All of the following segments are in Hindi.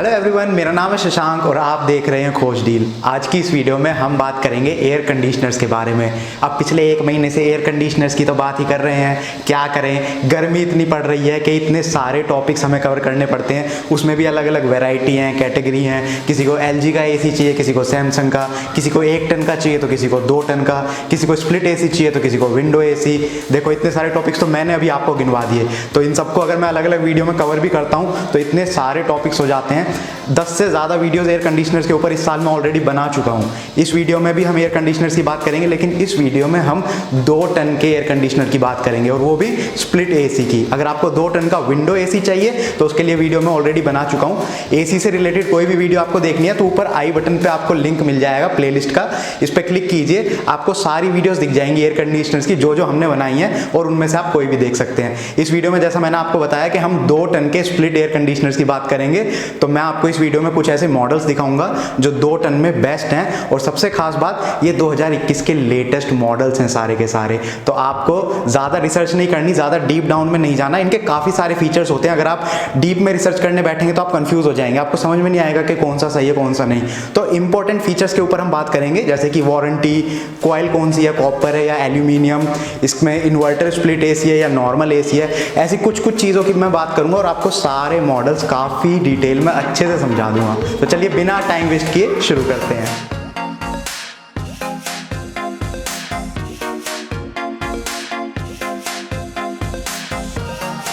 हेलो एवरीवन, मेरा नाम है शशांक और आप देख रहे हैं खोज डील। आज की इस वीडियो में हम बात करेंगे एयर कंडीशनर्स के बारे में। अब पिछले एक महीने से एयर कंडीशनर्स की तो बात ही कर रहे हैं, क्या करें, गर्मी इतनी पड़ रही है कि इतने सारे टॉपिक्स हमें कवर करने पड़ते हैं। उसमें भी अलग अलग वैरायटी हैं, कैटेगरी हैं। किसी को LG का AC चाहिए, किसी को सैमसंग का, किसी को 1 टन का चाहिए तो किसी को 2 टन का, किसी को स्प्लिट AC चाहिए तो किसी को विंडो AC। देखो इतने सारे टॉपिक्स तो मैंने अभी आपको गिनवा दिए, तो इन सबको अगर मैं अलग अलग वीडियो में कवर भी करता हूँ तो इतने सारे टॉपिक्स हो जाते हैं। 10 से ज़्यादा वीडियोस एयर कंडीशनर्स के ऊपर इस साल में ऑलरेडी बना चुका हूँ। इस वीडियो में भी हम एयर कंडीशनर्स की बात करेंगे, लेकिन इस वीडियो में हम 2 टन के एयर कंडीशनर की बात करेंगे और वो भी स्प्लिट AC की। अगर आपको 2 टन का विंडो AC चाहिए तो उसके लिए वीडियो में ऑलरेडी बना चुका हूँ। AC से रिलेटेड कोई भी वीडियो आपको देखनी है तो ऊपर आई बटन पे आपको लिंक मिल जाएगा प्लेलिस्ट का, इस पर क्लिक कीजिए, आपको सारी वीडियोस दिख जाएंगी एयर कंडीशनर्स की जो हमने बनाई हैं, और उनमें से आप कोई भी देख सकते हैं। इस वीडियो में जैसा मैंने आपको बताया कि हम 2 टन के स्प्लिट एयर कंडीशनर्स की बात करेंगे, तो मैं आपको इस वीडियो में कुछ ऐसे मॉडल्स दिखाऊंगा जो 2 टन में बेस्ट हैं। और सबसे खास बात, ये 2021 के लेटेस्ट मॉडल्स हैं सारे के सारे। तो आपको ज़्यादा रिसर्च नहीं करनी, ज़्यादा डीप डाउन में नहीं जाना। इनके काफ़ी सारे फीचर्स होते हैं, अगर आप डीप में रिसर्च करने बैठेंगे तो आप कंफ्यूज हो जाएंगे, आपको समझ में नहीं आएगा कि कौन सा सही है कौन सा नहीं। तो इंपॉर्टेंट फीचर्स के ऊपर हम बात करेंगे, जैसे कि वारंटी, कॉइल कौन सी है, कॉपर है या एल्यूमिनियम, इसमें इन्वर्टर स्प्लिट AC है या नॉर्मल AC है, ऐसी कुछ चीज़ों की मैं बात करूंगा और आपको सारे मॉडल्स काफ़ी डिटेल में अच्छे से समझा दूंगा। तो चलिए बिना टाइम वेस्ट किए शुरू करते हैं।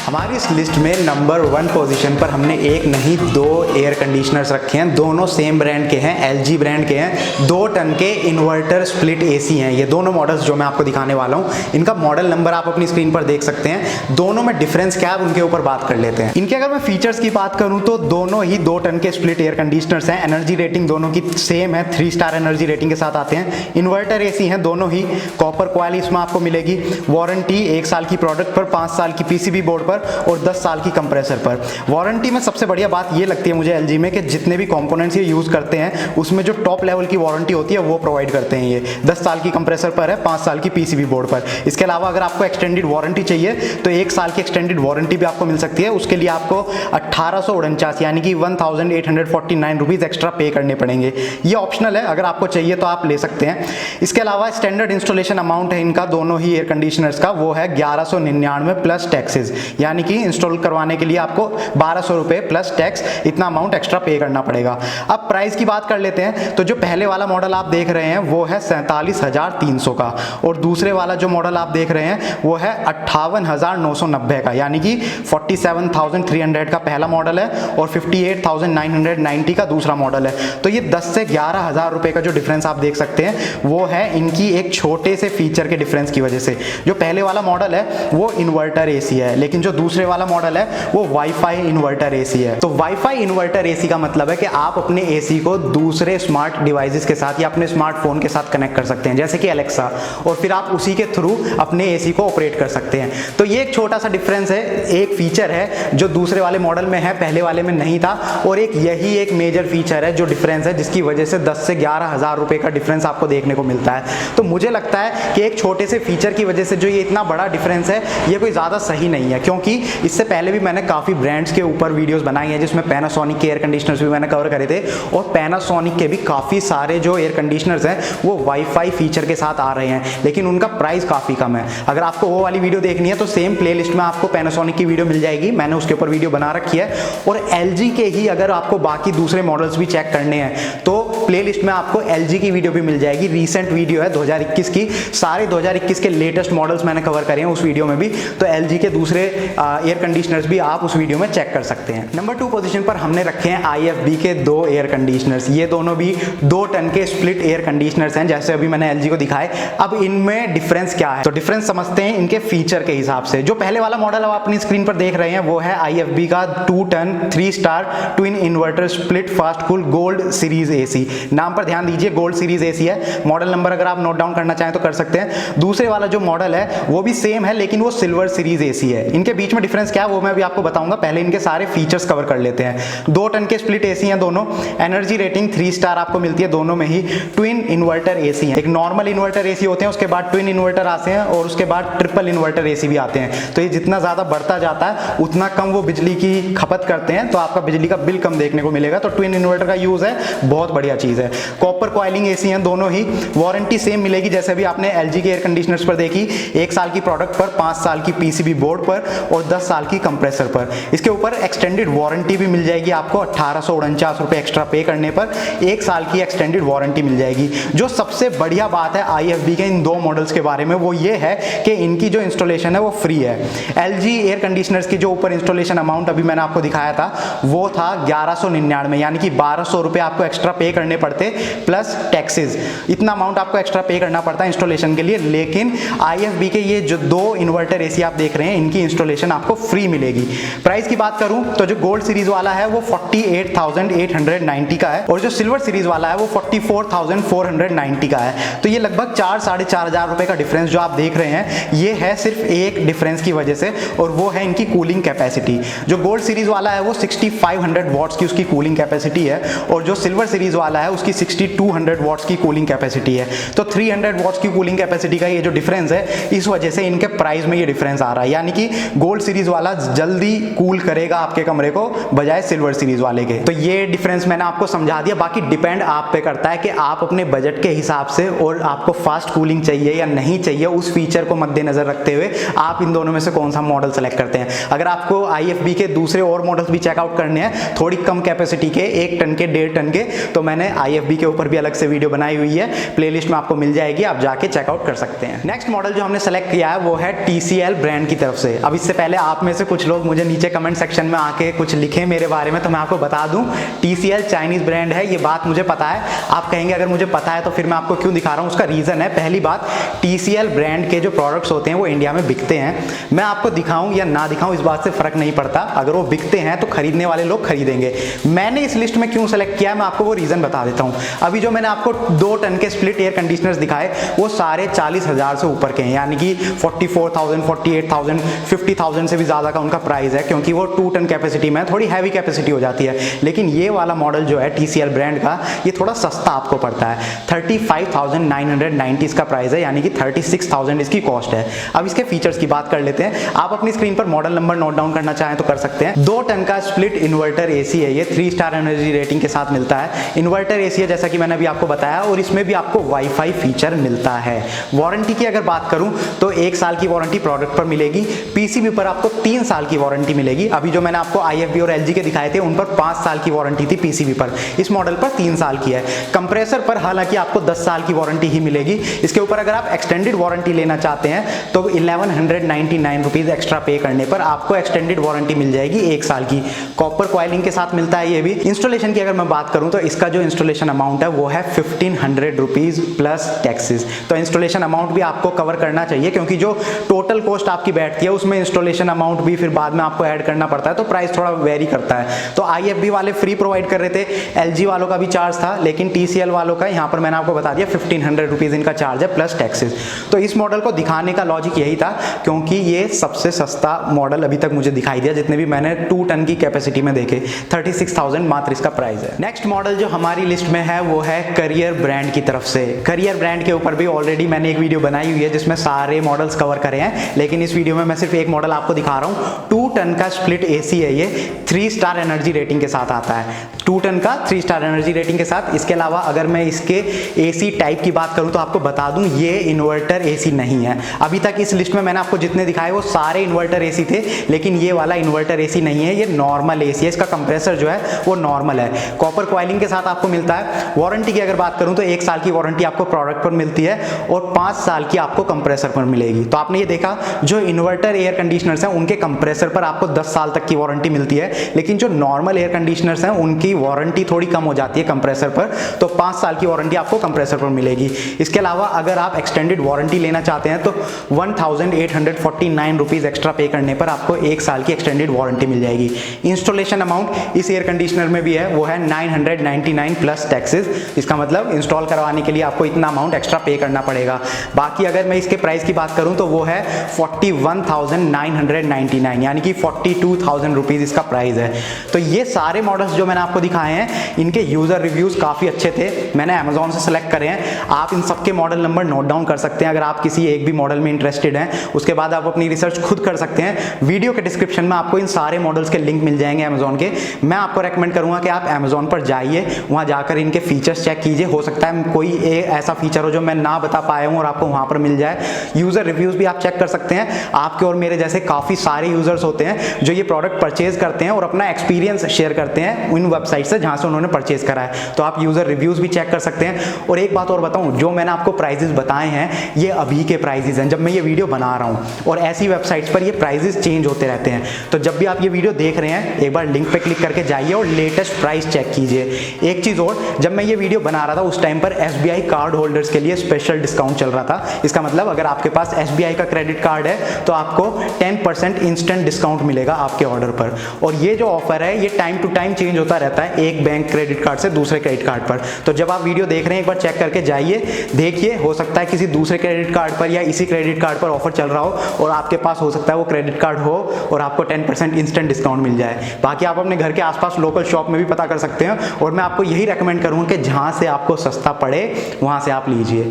हमारी इस लिस्ट में नंबर 1 पोजीशन पर हमने एक नहीं 2 एयर कंडीशनर्स रखे हैं। दोनों सेम ब्रांड के हैं, LG ब्रांड के हैं। 2 टन के इन्वर्टर स्प्लिट AC हैं ये दोनों मॉडल्स जो मैं आपको दिखाने वाला हूं। इनका मॉडल नंबर आप अपनी स्क्रीन पर देख सकते हैं। दोनों में डिफरेंस क्या है उनके ऊपर बात कर लेते हैं। इनके अगर मैं फीचर्स की बात करूं तो दोनों ही 2 टन के स्प्लिट एयर कंडीशनर्स हैं। एनर्जी रेटिंग दोनों की सेम है, 3 स्टार एनर्जी रेटिंग के साथ आते हैं। इन्वर्टर AC हैं दोनों ही, कॉपर कॉइल इसमें आपको मिलेगी। वारंटी 1 साल की प्रोडक्ट पर, 5 साल की PCB बोर्ड पर और 10 साल की कंप्रेसर पर। वारंटी में सबसे बढ़िया बात ये लगती है मुझे LG में कि जितने भी कंपोनेंट्स ये यूज करते हैं उसमें जो टॉप लेवल की वारंटी होती है वो प्रोवाइड करते हैं। ये 10 साल की कंप्रेसर पर है, 5 साल की PCB बोर्ड पर। इसके अलावा अगर आपको एक्सटेंडेड वारंटी चाहिए तो 1 साल की एक्सटेंडेड वारंटी भी आपको मिल सकती है। उसके लिए आपको 1849 यानी कि 1849 रुपीज एक्स्ट्रा पे करने पड़ेंगे। ये ऑप्शनल है, अगर आपको चाहिए तो आप ले सकते हैं। इसके अलावा स्टैंडर्ड इंस्टॉलेशन अमाउंट है इनका दोनों ही एयर कंडीशनर्स का, वो है 1199 प्लस टैक्सेस, यानी कि इंस्टॉल करवाने के लिए आपको 1200 रुपए प्लस टैक्स, इतना अमाउंट एक्स्ट्रा पे करना पड़ेगा। अब प्राइस की बात कर लेते हैं, तो जो पहले वाला मॉडल आप देख रहे हैं वो है 47,300 का, और दूसरे वाला जो मॉडल आप देख रहे हैं वो है 58,990 का, यानी कि 47,300 का पहला मॉडल है और 58,990 का दूसरा मॉडल है। तो ये 10 से 11,000 रुपए का जो डिफरेंस आप देख सकते हैं वो है इनकी एक छोटे से फीचर के डिफरेंस की वजह से। जो पहले वाला मॉडल है वो इन्वर्टर AC है, लेकिन जो दूसरे वाला मॉडल है वो वाईफाई इन्वर्टर AC है। तो वाईफाई इन्वर्टर AC का मतलब है कि आप अपने AC को दूसरे स्मार्ट डिवाइसेस के साथ या अपने स्मार्टफोन के साथ कनेक्ट कर सकते हैं, जैसे कि अलेक्सा, और फिर आप उसी के थ्रू अपने AC को ऑपरेट कर सकते हैं। तो ये एक छोटा सा डिफरेंस है, एक फीचर है जो दूसरे वाले मॉडल में है, पहले वाले में नहीं था, और यही एक मेजर फीचर है जो डिफरेंस है, जिसकी वजह से 10 से 11,000 रुपए का डिफरेंस आपको देखने को मिलता है। तो मुझे लगता है कि एक छोटे से फीचर की वजह से जो ये इतना बड़ा डिफरेंस है ये कोई ज्यादा सही नहीं है, क्योंकि इससे पहले भी मैंने काफी ब्रांड्स के ऊपर वीडियोस बनाई हैं जिसमें पैनासोनिक के एयर कंडीशनर्स भी मैंने कवर करे थे, और पैनासोनिक के भी काफी सारे जो एयर कंडीशनर्स हैं वो वाईफाई फीचर के साथ आ रहे हैं, लेकिन उनका प्राइस काफी कम है। अगर आपको वो वाली वीडियो देखनी है तो सेम प्लेलिस्ट में आपको पैनासोनिक की वीडियो मिल जाएगी, मैंने उसके ऊपर वीडियो बना रखी है। और LG के ही अगर आपको बाकी दूसरे मॉडल्स भी चेक करने हैं तो प्लेलिस्ट में आपको LG की वीडियो भी मिल जाएगी, रीसेंट वीडियो है 2021 की, सारे 2021 के लेटेस्ट मॉडल्स मैंने कवर करे हैं उस वीडियो में भी। तो LG के दूसरे एयर कंडीशनर्स भी आप उस वीडियो में चेक कर सकते हैं। नंबर 2 पोजीशन पर हमने रखे हैं IFB के 2 एयर कंडीशनर्स। ये दोनों भी 2 टन के स्प्लिट एयर कंडीशनर्स हैं, जैसे अभी मैंने LG को दिखाए। अब इनमें डिफरेंस क्या है, तो डिफरेंस समझते हैं इनके फीचर के हिसाब से। जो पहले वाला मॉडल आप अपनी स्क्रीन पर देख रहे हैं वो है IFB का 2 ton 3 star twin inverter split fast cool gold series AC। नाम पर ध्यान दीजिए, गोल्ड सीरीज AC है। मॉडल नंबर अगर आप नोट डाउन करना चाहें तो कर सकते हैं। दूसरे वाला जो मॉडल है वो भी सेम है, लेकिन वो सिल्वर सीरीज AC है। इनके बीच बीच में डिफरेंस क्या है वो मैं अभी आपको बताऊंगा, पहले इनके सारे फीचर्स कवर कर लेते हैं। 2 टन के स्प्लिट एसी हैं दोनों, एनर्जी रेटिंग 3 स्टार आपको मिलती है दोनों में ही। ट्विन इन्वर्टर एसी है, एक नॉर्मल इन्वर्टर एसी होते हैं, उसके बाद ट्विन इन्वर्टर आते हैं और उसके बाद ट्रिपल इन्वर्टर एसी भी आते हैं। तो ये जितना ज़्यादा बढ़ता जाता है उतना कम वो बिजली की खपत करते हैं, तो आपका बिजली का बिल कम देखने को मिलेगा। तो ट्विन इन्वर्टर का यूज़ है, बहुत बढ़िया चीज़ है। कॉपर कॉइलिंग एसी हैं दोनों ही, वारंटी सेम मिलेगी जैसे भी आपने LG के एयर कंडीशनर्स पर देखी, 1 साल की प्रोडक्ट पर, 5 साल की PCB बोर्ड पर और 10 साल की कंप्रेसर पर। इसके ऊपर एक्सटेंडेड वारंटी भी मिल जाएगी आपको 1849 रुपये एक्स्ट्रा पे करने पर 1 साल की एक्सटेंडेड वारंटी मिल जाएगी। जो सबसे बढ़िया बात है IFB के इन 2 मॉडल्स के बारे में वो ये है कि इनकी जो इंस्टॉलेशन है वो फ्री है। LG एयर कंडीशनर्स की जो ऊपर इंस्टॉलेशन अमाउंट अभी मैंने आपको दिखाया था वो था 1199, यानी कि 1200 रुपये आपको एक्स्ट्रा पे करने पड़ते प्लस टैक्सेस, इतना अमाउंट आपको एक्स्ट्रा पे करना पड़ता है इंस्टॉलेशन के लिए। लेकिन IFB के ये जो 2 इन्वर्टर एसी आप देख रहे हैं इनकी इंस्टॉलेशन आपको फ्री मिलेगी। प्राइस की बात करूं तो जो गोल्ड सीरीज वाला है वो 48,890 का है और जो सिल्वर सीरीज वाला है वो 44,490 का है। तो ये लगभग 4-4,500 रुपए का डिफरेंस जो आप देख रहे हैं ये है सिर्फ एक डिफरेंस की वजह से, और वो है इनकी कूलिंग कैपेसिटी। जो गोल्ड सीरीज वाला है वो 6500 वॉट्स की उसकी कूलिंग कैपेसिटी है और जो सिल्वर सीरीज वाला है उसकी 6200 वॉट्स की कूलिंग कैपेसिटी है। तो 300 वॉट्स की कूलिंग कैपेसिटी का ये जो डिफरेंस है इस वजह से इनके प्राइस में ये डिफरेंस आ रहा है, यानी कि गोल्ड सीरीज वाला जल्दी कूल करेगा आपके कमरे को बजाय सिल्वर सीरीज वाले के। तो ये डिफरेंस मैंने आपको समझा दिया, बाकी डिपेंड आप पे करता है कि आप अपने बजट के हिसाब से और आपको फास्ट कूलिंग चाहिए या नहीं चाहिए, उस फीचर को मद्देनजर रखते हुए आप इन दोनों में से कौन सा मॉडल सेलेक्ट करते हैं। अगर आपको IFB के दूसरे और मॉडल्स भी चेकआउट करने हैं थोड़ी कम कैपेसिटी के, 1 टन के, 1.5 टन के, तो मैंने IFB के ऊपर भी अलग से वीडियो बनाई हुई है, प्लेलिस्ट में आपको मिल जाएगी, आप जाके चेकआउट कर सकते हैं। नेक्स्ट मॉडल जो हमने सेलेक्ट किया है वो है TCL ब्रांड की तरफ से। अब इससे पहले आप में से कुछ लोग मुझे नीचे कमेंट सेक्शन में आके कुछ लिखें मेरे बारे में, तो मैं आपको बता दूं TCL चाइनीज ब्रांड है, ये बात मुझे पता है। आप कहेंगे अगर मुझे पता है तो फिर मैं आपको क्यों दिखा रहा हूं, उसका रीजन है। पहली बात, TCL ब्रांड के जो प्रोडक्ट्स होते हैं वो इंडिया में बिकते हैं। मैं आपको दिखाऊं या ना दिखाऊं इस बात से फर्क नहीं पड़ता, अगर वो बिकते हैं तो खरीदने वाले लोग खरीदेंगे। मैंने इस लिस्ट में क्यों सेलेक्ट किया है मैं आपको वो रीजन बता देता हूं। अभी जो मैंने आपको 2 टन के स्प्लिट एयर कंडीशनर्स दिखाए वो सारे 40,000 से ऊपर के हैं, यानी कि 44,000, 48,000, 50,000 से भी ज्यादा का उनका प्राइस है, क्योंकि वो 2 टन कैपेसिटी में थोड़ी हैवी कैपेसिटी हो जाती है। लेकिन ये वाला मॉडल जो है TCL ब्रांड का ये थोड़ा सस्ता आपको पड़ता है, 35,990 इसका प्राइस है, यानी कि 36,000 इसकी कॉस्ट है। अब इसके फीचर्स की बात कर लेते हैं। आप अपनी स्क्रीन पर मॉडल नंबर नोट डाउन करना चाहें तो कर सकते हैं। 2 टन का स्प्लिट इन्वर्टर एसी है ये, 3 स्टार एनर्जी रेटिंग के साथ मिलता है। इन्वर्टर एसी है जैसा कि मैंने अभी आपको बताया, और इसमें भी आपको वाईफाई फीचर मिलता है। वारंटी की अगर बात करूं तो 1 साल की वारंटी प्रोडक्ट पर मिलेगी, PCB पर आपको 3 साल की वारंटी मिलेगी। अभी जो मैंने आपको IFB और LG के दिखाए थे उन पर 5 साल की वारंटी थी PCB पर, इस मॉडल पर 3 साल की है। कंप्रेसर पर हालांकि आपको 10 साल की वारंटी ही मिलेगी। इसके ऊपर अगर आप एक्सटेंडेड वारंटी लेना चाहते हैं तो 1199 रुपीज एक्स्ट्रा पे करने पर आपको एक्सटेंडेड वारंटी मिल जाएगी 1 साल की। कॉपर कॉइलिंग के साथ मिलता है ये भी। इंस्टॉलेशन की अगर मैं बात करूं तो इसका जो इंस्टॉलेशन अमाउंट है वो है 1500 रुपीज प्लस टैक्सेस। तो इंस्टॉलेशन अमाउंट भी आपको कवर करना चाहिए, क्योंकि जो टोटल कॉस्ट आपकी बैठती है उसमें इंस्टॉलेशन अमाउंट भी फिर बाद में आपको ऐड करना पड़ता है, तो प्राइस थोड़ा वेरी करता है। तो IFB वाले फ्री प्रोवाइड कर रहे थे, LG वालों का भी चार्ज था, लेकिन TCL वालों का यहाँ पर मैंने आपको बता दिया 1500 रुपीज इनका चार्ज है प्लस टैक्सेस। तो इस मॉडल को दिखाने का लॉजिक यही था, क्योंकि ये सबसे सस्ता मॉडल अभी तक मुझे दिखाई दिया जितने भी मैंने 2 टन की कैपेसिटी में देखे। 36,000 मात्र इसका प्राइस है। नेक्स्ट मॉडल जो हमारी लिस्ट में है वो है करियर ब्रांड की तरफ से। करियर ब्रांड के ऊपर भी ऑलरेडी मैंने एक वीडियो बनाई हुई है जिसमें सारे मॉडल्स कवर करे हैं, लेकिन इस वीडियो में मैं सिर्फ एक मॉडल आपको दिखा रहा हूँ। 2 टन का स्प्लिट एसी है ये, 3 स्टार एनर्जी रेटिंग के साथ आता है। 2 टन का 3 स्टार एनर्जी रेटिंग के साथ। इसके अलावा अगर मैं इसके एसी टाइप की बात करूं तो आपको बता दूं ये इन्वर्टर एसी नहीं है। अभी तक इस लिस्ट में मैंने आपको जितने दिखाए वो सारे इन्वर्टर एसी थे, लेकिन ये वाला इन्वर्टर एसी नहीं है, ये नॉर्मल एसी है। इसका कंप्रेसर जो है वो नॉर्मल है, कॉपर कॉइलिंग के साथ आपको मिलता है। वारंटी की अगर बात करूं तो 1 साल की वारंटी आपको प्रोडक्ट पर मिलती है और 5 साल की आपको कंप्रेसर पर मिलेगी। तो आपने ये देखा जो इन्वर्टर एयर कंडीशनर्स हैं उनके कंप्रेसर पर आपको 10 साल तक की वारंटी मिलती है, लेकिन जो नॉर्मल एयर कंडीशनर्स हैं उनकी वारंटी थोड़ी कम हो जाती है कंप्रेसर पर, तो 5 साल की वारंटी आपको कंप्रेसर पर मिलेगी। इसके अलावा अगर आप एक्सटेंडेड वारंटी लेना चाहते हैं तो 1849 रुपीज़ एक्स्ट्रा पे करने पर आपको 1 साल की एक्सटेंडेड वारंटी मिल जाएगी। इंस्टॉलेशन अमाउंट इस एयर कंडीशनर में भी है, वो है 999 प्लस टैक्सेस। इसका मतलब इंस्टॉल करवाने के लिए आपको इतना अमाउंट एक्स्ट्रा पे करना पड़ेगा। बाकी अगर मैं इसके प्राइस की बात करूं तो वो है 41,999, यानी कि 42,000 रुपीज़ इसका प्राइस है। तो ये सारे मॉडल्स जो मैंने आपको दिखाए हैं, इनके यूज़र रिव्यूज़ काफ़ी अच्छे थे, मैंने अमेजोन से सेलेक्ट करे हैं। आप इन सबके मॉडल नंबर नोट डाउन कर सकते हैं अगर आप किसी एक भी मॉडल में इंटरेस्टेड हैं। उसके बाद आप अपनी रिसर्च खुद कर सकते हैं। वीडियो के डिस्क्रिप्शन में आपको इन सारे मॉडल्स के लिंक मिल जाएंगे अमेजोन के। मैं आपको रेकमेंड करूंगा कि आप अमेजोन पर जाइए, वहां जाकर इनके फीचर्स चेक कीजिए। हो सकता है कोई ऐसा फीचर हो जो मैं ना बता पाया हूं और आपको वहां पर मिल जाए। यूजर रिव्यूज भी आप चेक कर सकते हैं। आपके और मेरे जैसे काफी सारे यूजर्स होते हैं जो ये प्रोडक्ट परचेज करते हैं और अपना एक्सपीरियंस शेयर करते हैं उन वेबसाइट से जहां से उन्होंने परचेज करा है। तो आप यूजर रिव्यूज भी चेक कर सकते हैं। और एक बात और बताऊं, जो मैंने आपको प्राइजेस बताए हैं ये अभी के प्राइजेस हैं, जब मैं ये वीडियो बना रहा हूं, और ऐसी वेबसाइट्स पर ये प्राइजेस चेंज होते रहते हैं। तो जब भी आप ये वीडियो देख रहे हैं, एक बार लिंक पे क्लिक करके जाइए और लेटेस्ट प्राइस चेक कीजिए। एक चीज और, जब मैं ये वीडियो बना रहा था उस टाइम पर SBI कार्ड होल्डर्स के लिए स्पेशल डिस्काउंट चल रहा था। इसका मतलब अगर आपके पास SBI का क्रेडिट कार्ड है तो आपको 10% इंस्टेंट डिस्काउंट मिलेगा आपके ऑर्डर पर। और ये जो ऑफर है ये टाइम टू टाइम चेंज होता रहता है, एक बैंक क्रेडिट कार्ड से दूसरे क्रेडिट कार्ड पर। तो जब आप वीडियो देख रहे हैं एक बार चेक करके जाइए, देखिए, हो सकता है किसी दूसरे क्रेडिट कार्ड पर या इसी क्रेडिट कार्ड पर ऑफर चल रहा हो और आपके पास हो सकता है वो क्रेडिट कार्ड हो और आपको 10% इंस्टेंट डिस्काउंट मिल जाए। बाकी आप अपने घर के आसपास लोकल शॉप में भी पता कर सकते हैं और मैं आपको यही रेकमेंड करूंगा कि जहां से आपको सस्ता पड़े वहां से आप लीजिए।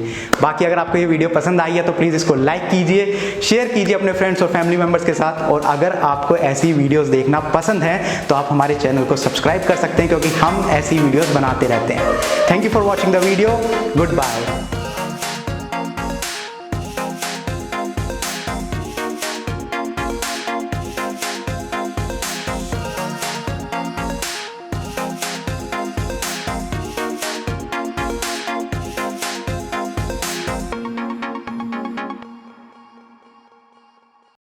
बाकी अगर आपको ये वीडियो पसंद आई है तो प्लीज इसको लाइक कीजिए, शेयर कीजिए अपने फ्रेंड्स और फैमिली मेंबर्स के साथ। और अगर आपको ऐसी वीडियोस देखना पसंद है तो आप हमारे चैनल को सब्सक्राइब कर सकते हैं, क्योंकि हम ऐसी वीडियोस बनाते रहते हैं। Thank you for watching the video. Good bye.